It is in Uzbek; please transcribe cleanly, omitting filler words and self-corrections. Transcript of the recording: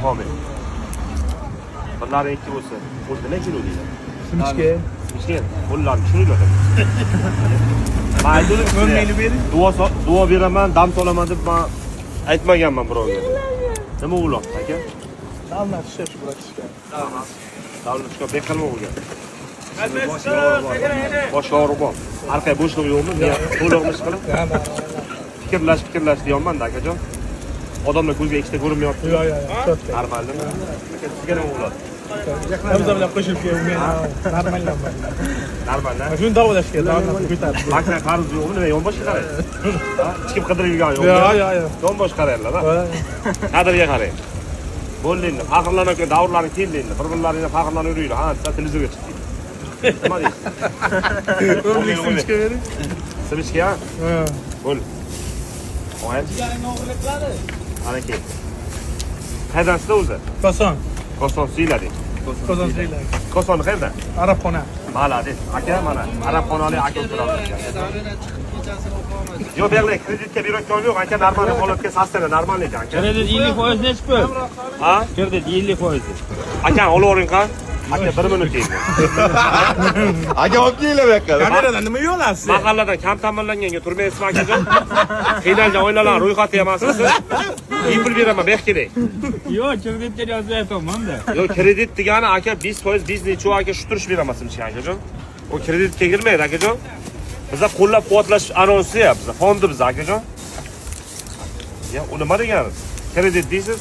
Muhammed. Bunlar 2 bo'lsa, o'zi ne kilo deydi? Simchka. Simchka, qo'llarni tushuninglar. Men aytdim sizga. Duo beraman, dam solaman deb men aytmaganman birovga. Nima uloq, aka? Davlat ishlash bratishka. Davlat ishga beqilma bo'lgan. Bosh og'riq bor. Orqaga bo'shliq yo'qmi? To'liqmi ish qilib? Fikrlash deyapman-da, akajon. Odamlar ko'zga ikkita ko'rinmayapti. Yo'q. Normaldimi? Sizga nima bo'ladi? Hamza bilan qo'shilib kelgan. Normalman. Normal-da. Shuni davolashga, davolashni ko'tarib. Makna qarz yo'qmi? Nima yonbosh qarang? Ha? Chiqib qidirib yurgan yo'qmi? Yo'q. Yonbosh qaranglar-da. Qadrga qarang. Bo'ldi endi. Faxrlanib aka davrlarni keldi endi. Bir-birlaringga faxrlanib yuringlar. Ha, siz televizorga chiqdingiz. Nima deysiz? O'g'lik simchka bering. Simchka? Ha. Bo'l. Qo'ying. Ana kel. Qaydansizda o'zi? Koson. Koson siylading. Koson deylar. Koson qayerda? Arabxona. Malades. Aka mana Arabxonali aka o'tiradi. Yo'q, berlar, kreditga berayotgan yo'q. Aka normal holatga sastana, normal ekan aka. Kredit 50% nechi pul? Ha? Kredit 50%. Aka olavering qa? Aka 1 minut deydi. Aka olib kelinglar bu yoqqa. Kameradan nima yo'lasiz? Mahalladan kam ta'minlanganga turmaysizmi akajon? Qiynalgan oilalar ro'yxati emassiz. Pul beraman, bek kerak. Yo'q, kreditga yozyapman-da. Yo'q, kredit degani aka 20% biznes aka shu turish beramasmi akajon? O kreditga kirmaydi akajon. Bizlar qo'llab-quvvatlash anonsi ya, bizlar fondi biz akajon. Ya, u nima deganingiz? Kredit deysiz?